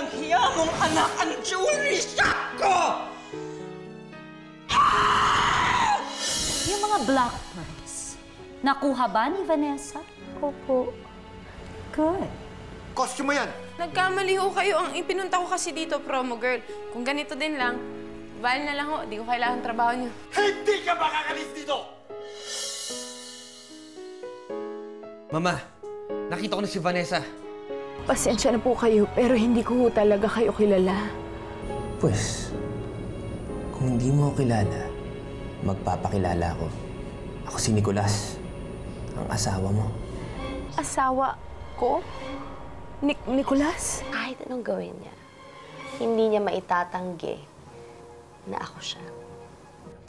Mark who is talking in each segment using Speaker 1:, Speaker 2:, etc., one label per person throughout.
Speaker 1: walang hiya mong anak ang jewelry shop ko!
Speaker 2: Yung mga black pearls, nakuha ba ni Vanessa?
Speaker 3: Opo.
Speaker 2: Good.
Speaker 4: Costume mo yan!
Speaker 5: Nagkamali ho kayo. Ang ipinunta ko kasi dito, promo girl. Kung ganito din lang, bali na lang ho. Di ko kailangan trabaho niyo.
Speaker 4: Hindi ka makakalis dito!
Speaker 1: Mama, nakita ko na si Vanessa.
Speaker 3: Pasensya na po kayo, pero hindi ko talaga kayo kilala.
Speaker 6: Pues, kung hindi mo ako kilala, magpapakilala ako. Ako si Nicolas, ang asawa mo.
Speaker 3: Asawa ko? Nicolas?
Speaker 7: Kahit anong gawin niya, hindi niya maitatanggi na ako siya.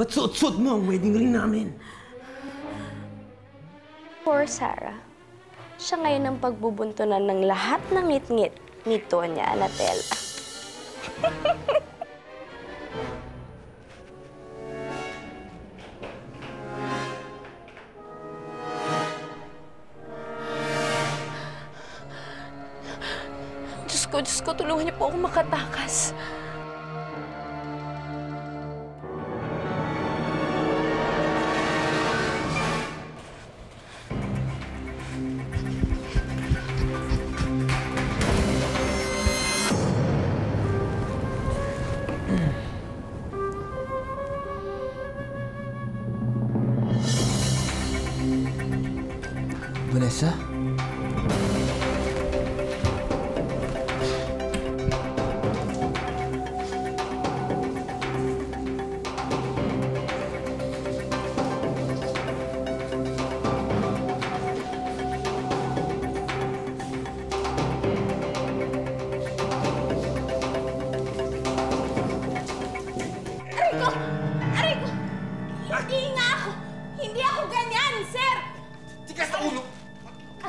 Speaker 1: Ba't suot-suot mo ang wedding ring namin?
Speaker 7: Poor Sarah. Siya ngayon ang pagbubuntunan ng lahat ng ngit-ngit ni Tonya Anatella.
Speaker 3: Diyos ko, tulungan niyo po ako makatakas.
Speaker 6: Vanessa?
Speaker 5: Aray ko! Hindi nga ako! Hindi ako ganyan, sir!
Speaker 4: Tigas na ulo!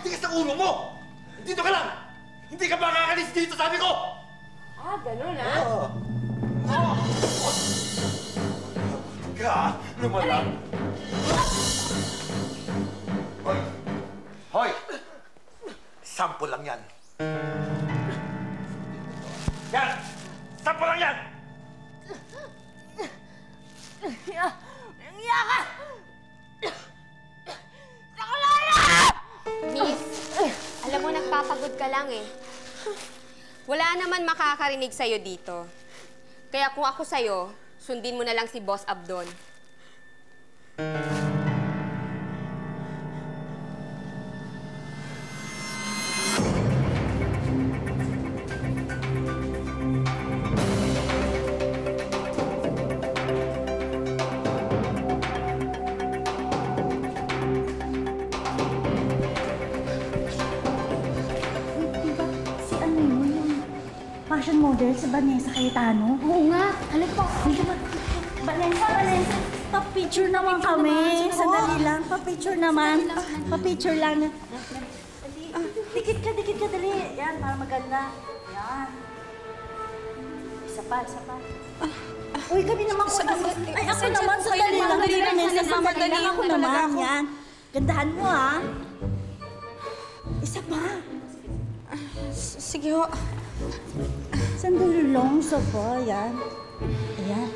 Speaker 4: Tigas na ulo mo! Dito ka lang! Hindi ka makakalis dito, sabi ko!
Speaker 5: Ah, ganun ah?
Speaker 4: Oo! Oo! Ka, lumalang! Hoy! Hoy! Sample lang yan! Yan! Sample lang yan!
Speaker 5: Nangiya ka! Nakulala!
Speaker 8: Miss, alam mo, nagpapagod ka lang eh. Wala naman makakarinig sa'yo dito. Kaya kung ako sa'yo, sundin mo na lang si Boss Abdon.
Speaker 2: Fashion model si Vanessa Cayetano?
Speaker 8: Oo nga, alam ko.
Speaker 2: Vanessa, pa-picture naman kami. Sandali lang, pa-picture naman. Pa-picture lang. Dikit ka, dali. Yan, para maganda. Yan. Isa pa. Uy, kami naman ko. Ay, ako naman, sandali lang. Sandali lang ako naman. Yan. Gandahan mo, ha? Isa pa.
Speaker 3: Sige ho.
Speaker 2: Sandali lang, isa pa. Yan. Ayan.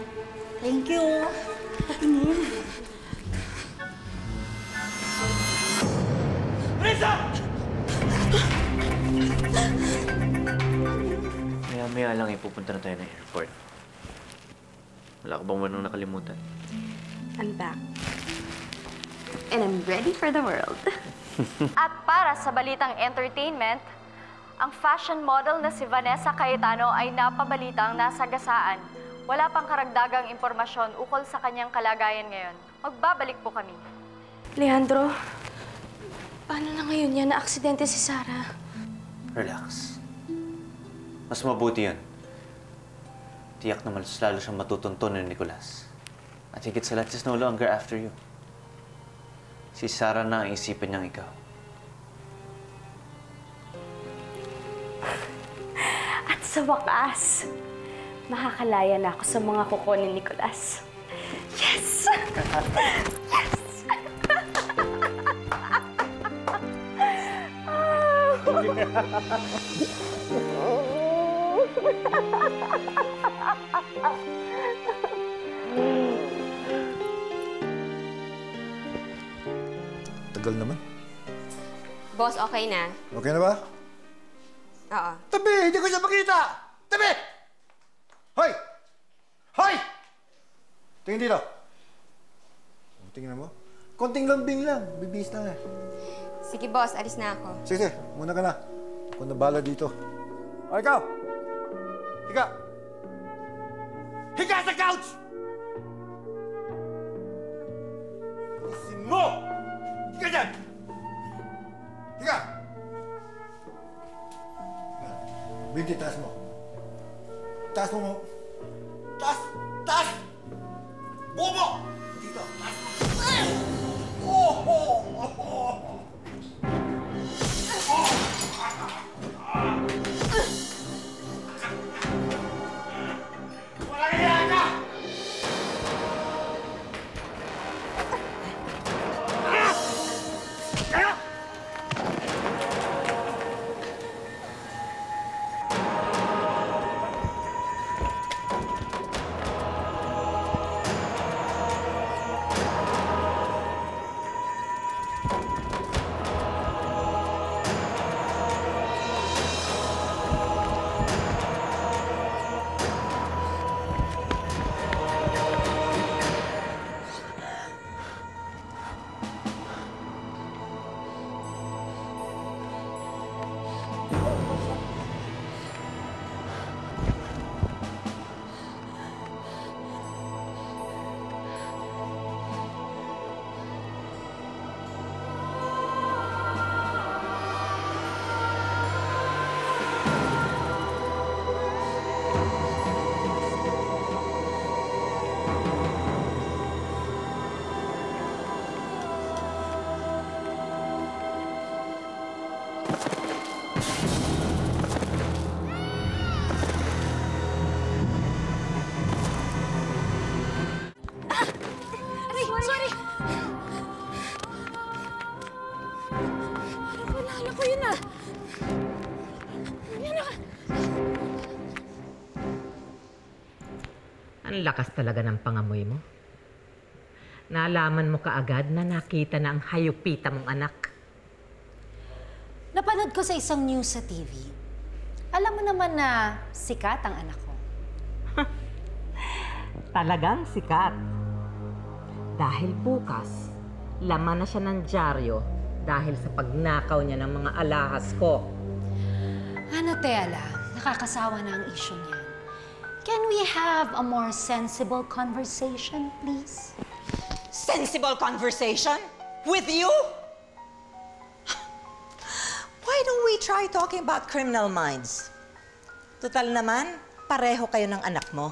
Speaker 2: Thank you. Patingin.
Speaker 4: Vanessa!
Speaker 9: Maya-maya lang pupunta na tayo ng airport. Wala ka bang manong nakalimutan?
Speaker 7: I'm back. And I'm ready for the world.
Speaker 2: At para sa balitang entertainment, ang fashion model na si Vanessa Cayetano ay napabalitang nasagasaan. Wala pang karagdagang impormasyon ukol sa kanyang kalagayan ngayon. Magbabalik po kami.
Speaker 3: Leandro, paano na ngayon yan na-aksidente si Sarah?
Speaker 9: Relax. Mas mabuti yan. Tiyak na mas lalo siyang matutunton ni Nicolas. At higit sa lahat, is no longer after you. Si Sarah na ang isipan niyang ikaw.
Speaker 7: At sa wakas, makakalaya na ako sa mga kuko ni Nicolas. Yes! Yes!
Speaker 10: Tagal naman.
Speaker 8: Boss, okay na?
Speaker 10: Okay na ba?
Speaker 8: Oo.
Speaker 4: Tabi! Hindi ko siya makita! Tabi! Hoy! Hoy!
Speaker 10: Tingin dito. Tingnan mo. Konting lambing lang. Bibihis lang eh.
Speaker 8: Sige, boss. Alis na ako.
Speaker 10: Sige, muna ka na. Ako na bala dito. O, ikaw! Higa!
Speaker 4: Higa sa couch! Isin mo! Higa dyan!
Speaker 10: Higa! Binti, taas mo. Taas mo.
Speaker 4: Taas! Taas! Bobo! Dito! Taas mo! Wala kaya ka!
Speaker 2: Sorry! Naalala ko yun ah!
Speaker 11: Ang lakas talaga ng pangamoy mo. Naalaman mo kaagad na nakita na ang hayupita mong anak.
Speaker 2: Napanood ko sa isang news sa TV. Alam mo naman na sikat ang anak ko.
Speaker 11: Talagang sikat. Dahil bukas, laman na siya ng dyaryo dahil sa pagnakaw niya ng mga alahas ko.
Speaker 2: Ano, Tela? Nakakasawa na ang issue niyan. Can we have a more sensible conversation, please?
Speaker 12: Sensible conversation? With you? Why don't we try talking about criminal minds? Total naman, pareho kayo ng anak mo.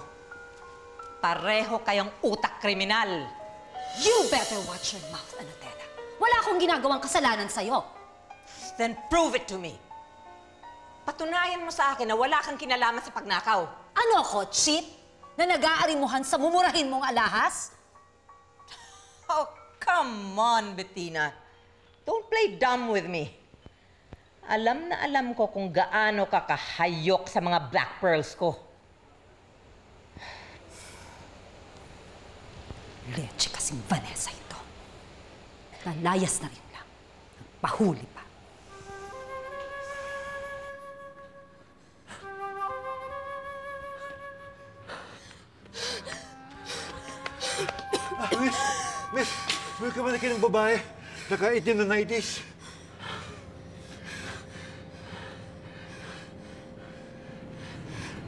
Speaker 12: Pareho kayong utak kriminal.
Speaker 2: You better watch your mouth, Anatela. Wala akong ginagawang kasalanan sa'yo.
Speaker 12: Then prove it to me. Patunayan mo sa akin na wala kang kinalaman sa pagnakaw.
Speaker 2: Ano ko, cheat? Na nag-aarimuhan sa mumurahin mong alahas?
Speaker 12: Oh, come on, Bettina. Don't play dumb with me. Alam na alam ko kung gaano ka kahayok sa mga black pearls ko.
Speaker 2: Leche kasing Vanessa ito. Nalayas na rin lang. Pahuli pa.
Speaker 10: Miss, may kamalaki ng babae. Naka-itim na 90s.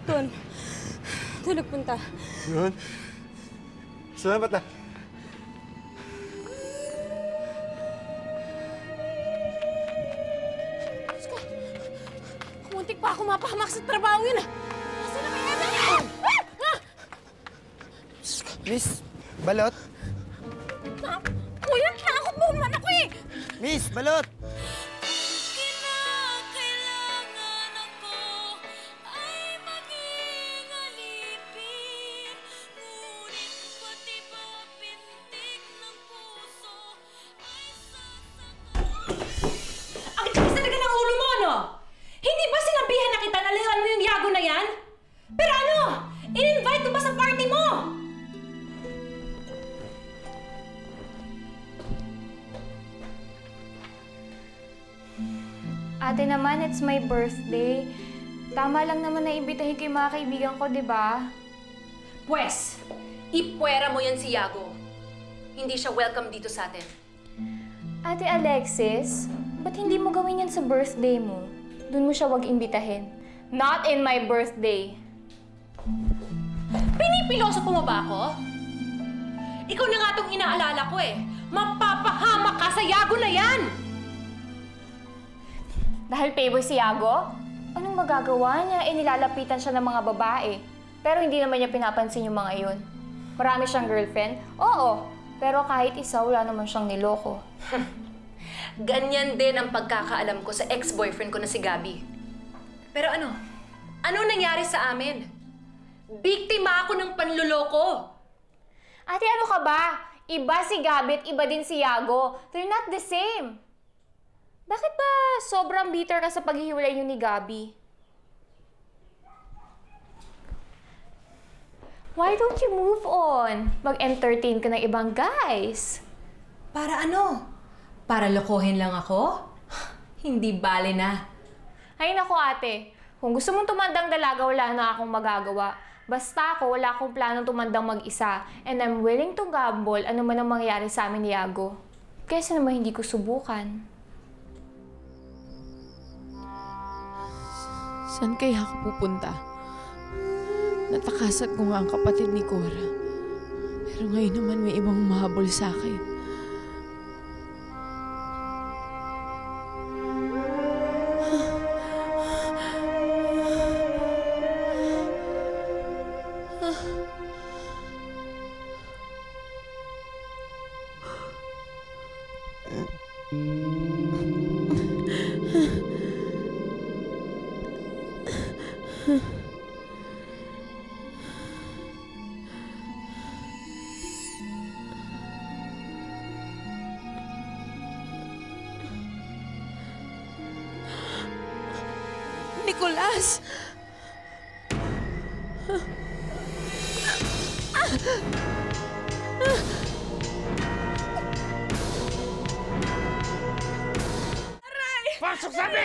Speaker 5: Doon. Doon nagpunta.
Speaker 10: Yun. Salamat ah.
Speaker 5: Muntik pa ako mapahamak sa trabaho yun ah. Nasaan na kaya na yan?
Speaker 1: Miss, balot.
Speaker 5: Kuya, takot mo man ako eh.
Speaker 1: Miss, balot.
Speaker 2: Ang tigas talaga ng ulo mo, no? Hindi ba sinabihan na kita na liwan mo yung yago na yan?
Speaker 3: Ate naman, it's my birthday. Tama lang naman na imbitahin ko yung mga kaibigan ko, di ba?
Speaker 13: Pwes, ipwera mo yan si Yago. Hindi siya welcome dito sa atin.
Speaker 3: Ate Alexis, ba't hindi mo gawin yan sa birthday mo? Doon mo siya wag imbitahin. Not in my birthday.
Speaker 13: Pinipiloso mo ba ako? Ikaw na nga itong inaalala ko eh. Mapapahamak ka sa Yago na yan!
Speaker 3: Dahil playboy si Yago? Anong magagawa niya? Nilalapitan siya ng mga babae. Pero hindi naman niya pinapansin yung mga iyon. Marami siyang girlfriend? Oo. Pero kahit isa, wala naman siyang niloko.
Speaker 13: Ganyan din ang pagkakaalam ko sa ex-boyfriend ko na si Gabi. Pero ano? Ano nangyari sa amin? Biktima ako ng panluloko.
Speaker 3: Ate, ano ka ba? Iba si Gabi at iba din si Yago. They're not the same. Bakit ba sobrang bitter ka sa paghihiwalay niyo ni Gabi? Why don't you move on? Mag-entertain ka ng ibang guys.
Speaker 13: Para ano? Para lokohin lang ako? Hindi bale na.
Speaker 3: Ay naku ate, kung gusto mong tumandang dalaga, wala na akong magagawa. Basta ako, wala akong planong tumandang mag-isa. And I'm willing to gamble ano man ang mangyayari sa amin ni Yago. Kaysa naman hindi ko subukan.
Speaker 5: Saan kaya ako pupunta? Natakasan ko nga ang kapatid ni Cora. Pero ngayon naman may ibang mahabol sa akin. Nicolas!
Speaker 4: Aray! Pasok sabi!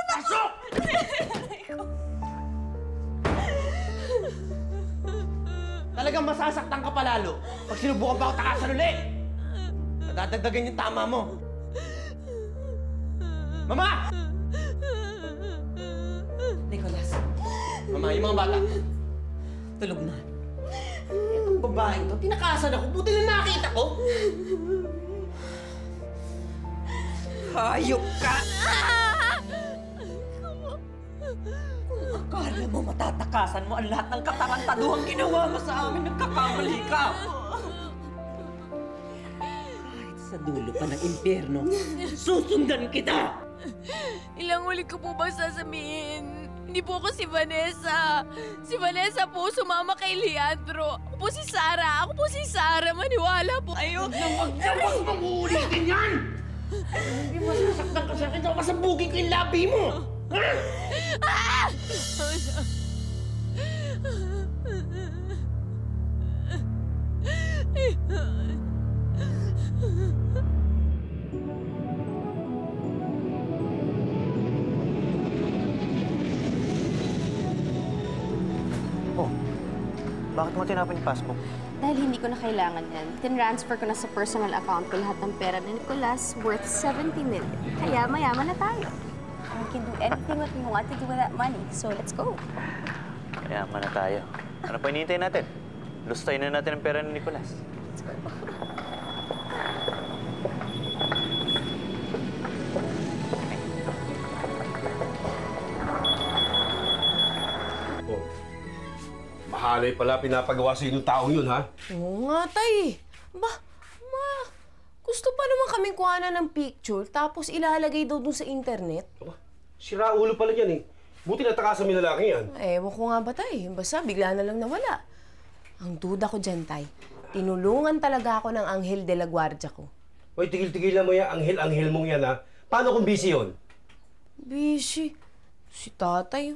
Speaker 4: Pasok!
Speaker 1: Talagang masasaktan ka palalo pag sinubukan pa ako takasan ulit. Nadadagdagan yung tama mo. Mama!
Speaker 12: Nicolas,
Speaker 1: Mama, yung mga bata.
Speaker 12: tulog na.
Speaker 1: Itong babaeng to, tinakasan ako. Buti na nakita ko.
Speaker 12: Hayop ka! Kung akala mo matatakasan mo ang lahat ng katarantaduhang ginawa mo sa amin, nagkakamali ka! Kahit sa dulo pa ng impyerno, susundan kita!
Speaker 5: Ilang ulit ko po bang sasabihin? Hindi po ako si Vanessa. Si Vanessa po sumama kay Leandro. Ako po si Sarah. Ako po si Sarah. Maniwala po kayo.
Speaker 4: Huwag mong uulitin yan! Hindi mo sasaktan ka sa akin, masabugin ko yung labi mo! Ha?
Speaker 9: Oh, bakit mo tinapon yung passbook?
Speaker 8: Dahil hindi ko na kailangan yan. Tinransfer ko na sa personal account ko lahat ng pera ni Nicolas worth 70 million. Kaya mayaman na tayo. We can do anything what we want to do with that money. So let's go.
Speaker 9: Mayaman na tayo. Ano pa hinihintay natin? Lustayin na natin ang pera ni Nicolas.
Speaker 8: Let's go.
Speaker 10: Mahalay pala pinapagawa sa inong taong yun, ha?
Speaker 5: Oo nga, tay. Gusto pa naman kaming kuhanan ng picture tapos ilalagay daw dun sa internet.
Speaker 10: Sira ulo pala yan, eh. Buti natakasan mo yung lalaki yan.
Speaker 5: Ewan ko nga ba, tay? Basta bigla na lang nawala. Ang duda ko dyan, tay. Tinulungan talaga ako ng Anghel de la Guardia ko.
Speaker 10: Hoy, tigil-tigilan mo yan. Anghel mong yan, ha? Paano kung busy yun?
Speaker 5: Busy? Si tatay.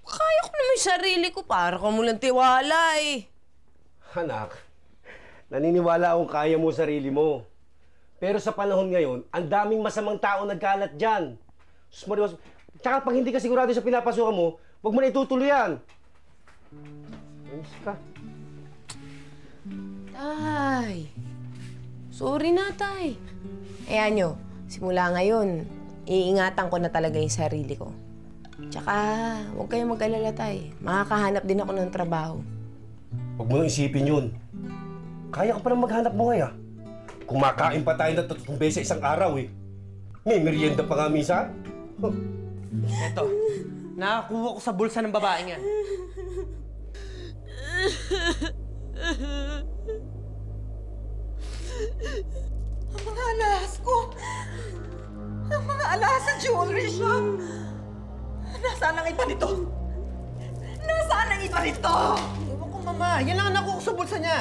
Speaker 5: Kaya ko naman yung sarili ko. Para ka mo lang tiwala, eh.
Speaker 10: Anak, naniniwala akong kaya mo sarili mo. Pero sa panahon ngayon, ang daming masamang tao nagkalat dyan.
Speaker 14: Sus, Marios. Tsaka pag hindi ka sigurado sa pinapasukan mo, huwag mo na itutuloy yan. Ayos ka.
Speaker 15: Tay. Sorry na, Tay. Ayan nyo, simula ngayon, iingatan ko na talaga yung sarili ko. Tsaka, huwag kayong mag-alala, Tay. Makakahanap din ako ng trabaho.
Speaker 14: Huwag mo nang isipin yun. Kaya ka pa nang maghanap mo ngayon. Kumakain pa tayo na 3 beses isang araw eh. May merienda pa nga minsan. Huh.
Speaker 1: Eto, nakakuha ko sa bulsa ng babaeng yan.
Speaker 12: Ang mga alahas ko! Ang mga alahas sa jewelry shop! Nasaan ang iba nito? Nasaan ang iba nito?
Speaker 1: Ewan ko, Mama. Yan lang ang nakuha ko sa bulsa niya.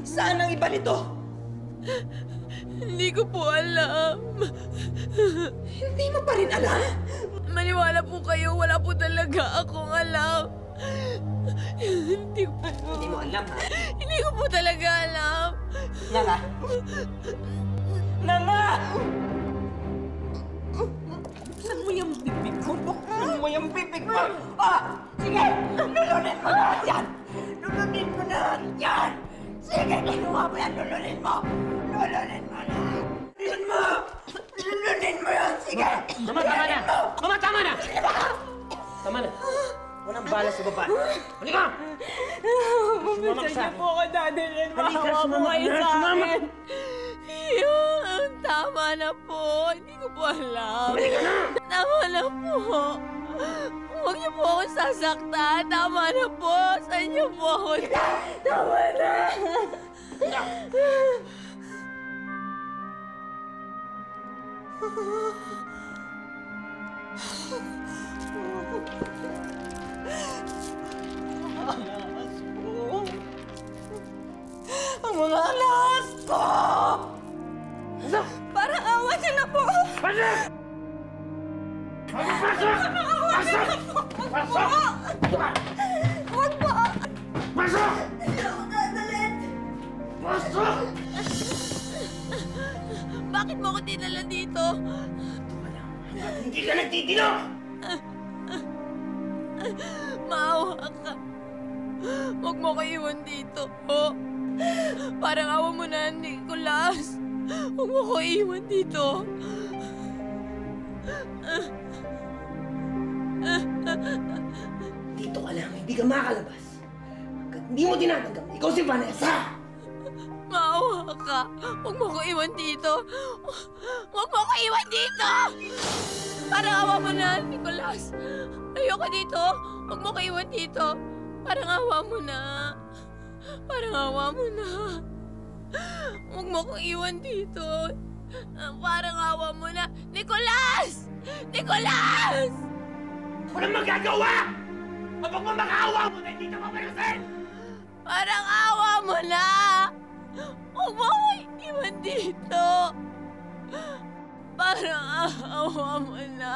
Speaker 12: Saan ang iba nito?
Speaker 5: Hindi ko po alam.
Speaker 12: Hindi mo pa rin alam?
Speaker 5: Maniwala po kayo, wala po talaga akong alam. Hindi ko
Speaker 12: Hindi mo alam, ha?
Speaker 5: Hindi ko po talaga alam.
Speaker 12: Nana! Nana! Buksan mo yung bibig ko. Buksan mo yung bibig mo. Ah! Sige! Lulunin mo lahat yan! Lulunin mo lahat yan! Sige, kinuha mo yan! Lulunin mo! Lulunin mo lahat! Lulunin mo! Lulunin mo yan! Sige!
Speaker 1: Mama, tama na! Mama, tama na! Tama na. Walang bala sa baba. Halika!
Speaker 5: Mabisan niyo po ako, dadalhin.
Speaker 1: Halika,
Speaker 5: Maawa po
Speaker 1: sumama.
Speaker 5: kayo sa
Speaker 1: Sumama.
Speaker 5: akin. Yun, tama na po. Hindi ko po alam.
Speaker 1: Halika na!
Speaker 5: Tama na po. Huwag niyo po akong sasaktan. Tama na po. Saan niyo po ako? Tama na!
Speaker 12: Ang mga alahas ko! Parang awa niyo na po!
Speaker 1: Pasok! Pasok! Pasok!
Speaker 12: Huwag po!
Speaker 1: Pasok!
Speaker 12: Hindi ako dadalhin!
Speaker 1: Pasok!
Speaker 5: Bakit mo ako dinala dito?
Speaker 1: Hindi ka nagtitino!
Speaker 5: Maawa ka. Huwag mo ko iwan dito. Oh. Parang awa mo na, Nicolas. Huwag mo ko iwan dito.
Speaker 1: Dito ka lang, hindi ka makalabas. Hanggat hindi mo tinatanggap, ikaw si Vanessa!
Speaker 5: Maawa ka. Huwag mo ko iwan dito. Huwag mo ko iwan dito! Parang awa mo na, Nicolas. Ayoko dito. Huwag mo ko iwan dito. Parang awa mo na. Parang awa mo na. Huwag mo ko iwan dito. Parang awa mo na. Nicolas! Nicolas!
Speaker 1: Walang magagawa! Kapag mo makaawa mo na hindi ka mamalusin!
Speaker 5: Parang awa mo na! Huwag mo ko iwan dito! Parang awa mo na!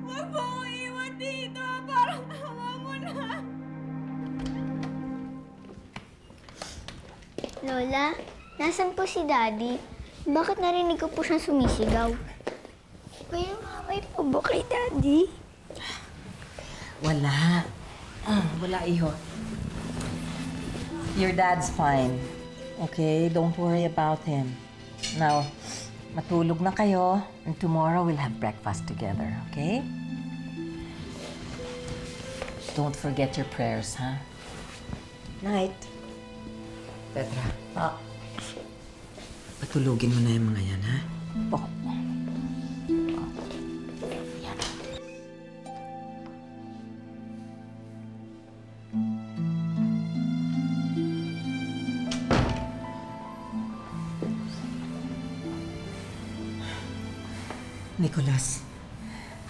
Speaker 5: Huwag mo ko iwan dito! Parang awa mo na!
Speaker 16: Lola, nasan po si Daddy? Bakit narinig ko po siyang sumisigaw? May umaway po ba kay Daddy?
Speaker 12: Wala. Wala, iho. Your dad's fine. Okay? Don't worry about him. Now, matulog na kayo, and tomorrow we'll have breakfast together, okay? Don't forget your prayers, ha? Night.
Speaker 15: Petra,
Speaker 12: Patulugin mo na yung mga yan, ha? Po. Nicolas,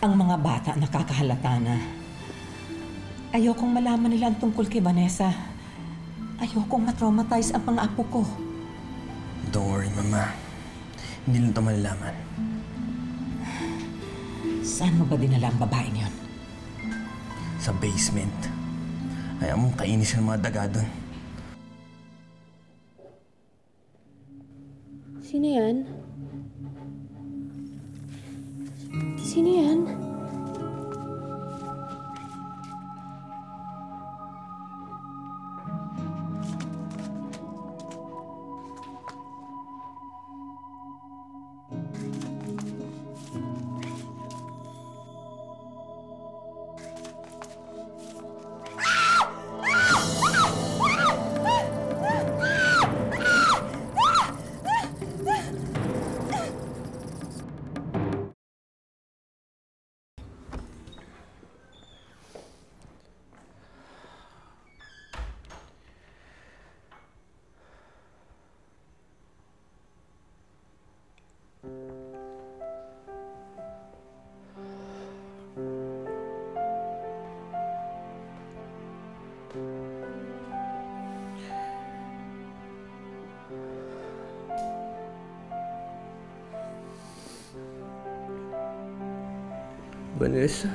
Speaker 12: ang mga bata nakakahalata na. Ayokong malaman nila ang tungkol kay Vanessa. Ayokong matraumatize ang mga apo ko.
Speaker 6: Don't worry, Mama. Hindi lang ito malalaman.
Speaker 12: Saan mo ba dinala ang babaeng yon?
Speaker 6: Sa basement. Ayaw mong kainis ng mga daga doon.
Speaker 15: Sino yan?
Speaker 7: Sino yan?
Speaker 6: Vanessa?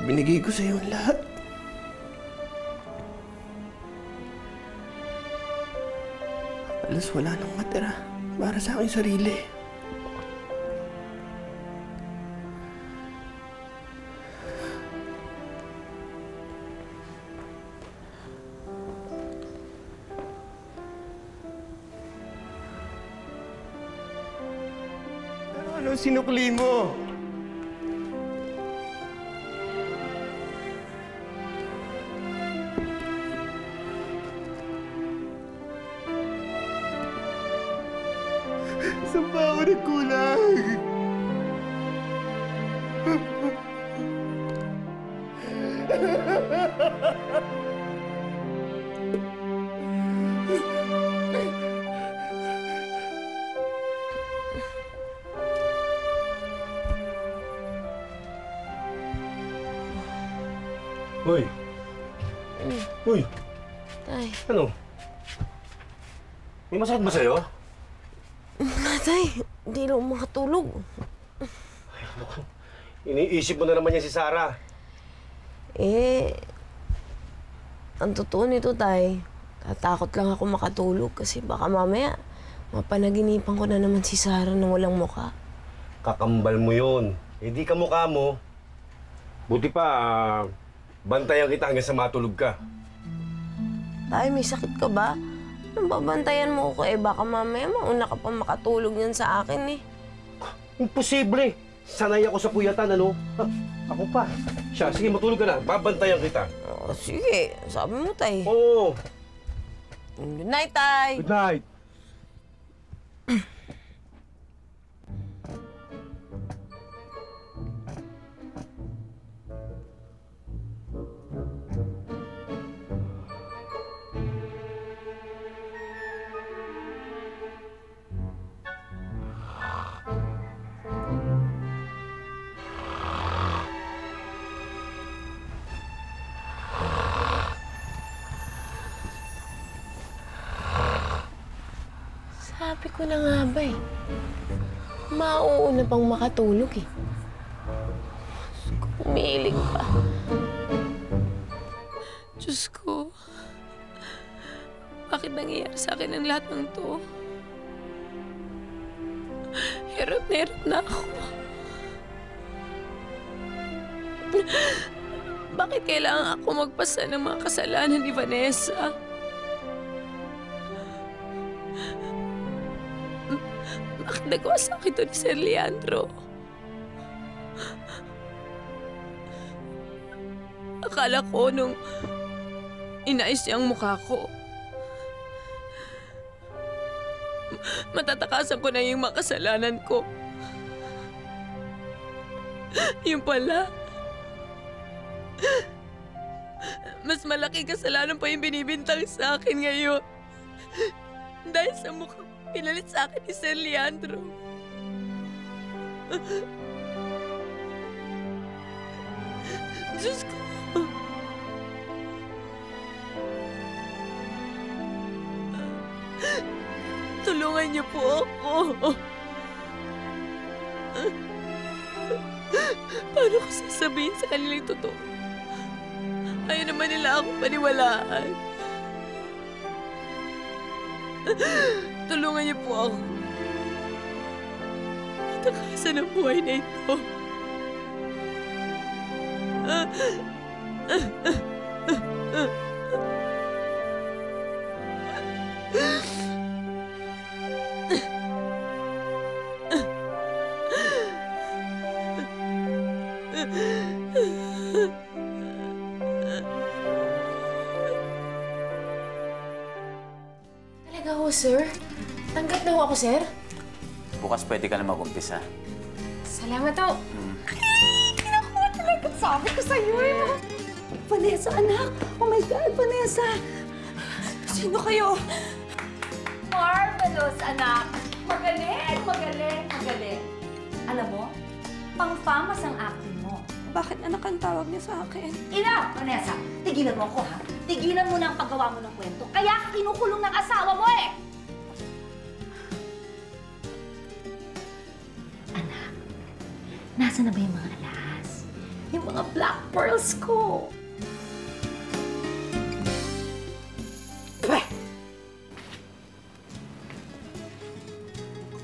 Speaker 6: Binigay ko sa'yo ang lahat. Alas wala nang matira para sa aking sarili. Ano sinukli mo? Saan ba ako nagkulang?
Speaker 14: Hoy! Hoy!
Speaker 15: Tay.
Speaker 14: Ano? May masakit ba sa'yo?
Speaker 15: Tay, hindi na ako makatulog.
Speaker 14: Iniisip mo na naman yan si Sarah.
Speaker 15: Ang totoo nito, Tay, tatakot lang ako makatulog kasi baka mamaya mapanaginipan ko na naman si Sarah na walang muka.
Speaker 14: Kakambal mo yun. Di ka mukha mo. Buti pa, bantayan kita hanggang sa matulog ka.
Speaker 15: Tay, may sakit ka ba? Anong babantayan mo ko? Baka mamaya mauna ka pa makatulog yan sa akin
Speaker 14: Imposible! Sanay ako sa puyatan, ano? Ako pa. Siya, sige, matulog ka na. Babantayan kita.
Speaker 15: Sige, sabi mo, Tay.
Speaker 14: Oo.
Speaker 15: Good night, Tay.
Speaker 14: Good night.
Speaker 15: Sabi ko na nga ba mauuna pang makatulog Umiiling pa.
Speaker 5: Diyos ko, bakit nangyayari sa akin ang lahat ng to? Hirap na ako. Bakit kailangan ako magpasa ng mga kasalanan ni Vanessa? Bakit nagawa sa akin ito ni Sir Leandro? Akala ko nung inayos niya ang mukha ko, matatakasan ko na yung mga kasalanan ko. Yung pala, mas malaking kasalanan pa yung binibintang sa akin ngayon. Dahil sa mukha pinalit sa akin ni Sir Leandro. Diyos ko. Tulungan niyo po ako. Paano ko sasabihin sa kanila yung totoo? Ayaw naman nila ako paniwalaan. Tulungan niyo po ako. Matakasan ang buhay na ito.
Speaker 13: Talaga ho, sir? Tanggap na ho ako, sir?
Speaker 9: Bukas pwede ka na mag-umpisa.
Speaker 13: Salamat ho.
Speaker 2: Nakuha talaga. Sabi ko sa'yo eh. Vanessa, anak. Oh my God, Vanessa. Sino kayo?
Speaker 17: Marvelous, anak. Magaling, magaling, magaling. Alam mo, pang-famas ang acting mo.
Speaker 2: Bakit anak ang tawag niya sa akin?
Speaker 17: Ina, Vanessa, tigilan mo ako, ha? Tigilan mo na ang paggawa mo ng kwento. Kaya ka kinukulong ng asawa mo, eh! Anak, nasa na ba yung mga alas? Yung mga black pearls ko?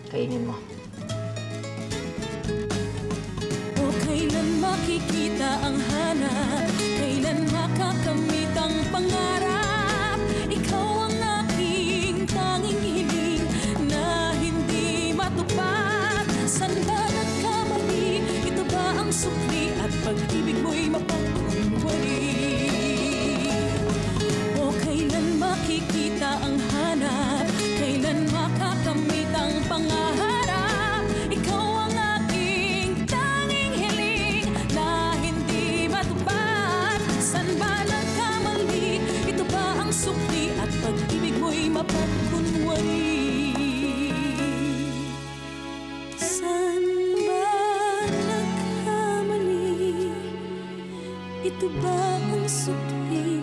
Speaker 15: Kainin mo.
Speaker 5: O kailan makikita ang hanap? Kailan makakamit ang pangarap? Ikaw ang aking tanging hiling na hindi matupad. Saan ba nagkamali? Ito ba ang sukli at pag-ibig mo'y mapagkunwari? O kailan makikita ang hanap? Kailan makakamit ang pangarap? Ikaw ang aking tanging hiling na hindi matupad. Saan ba nagkamali? Ito ba ang sukli at pag-ibig mo'y mapagkunwari? Saan ba nagkamali? Ito ba ang sukli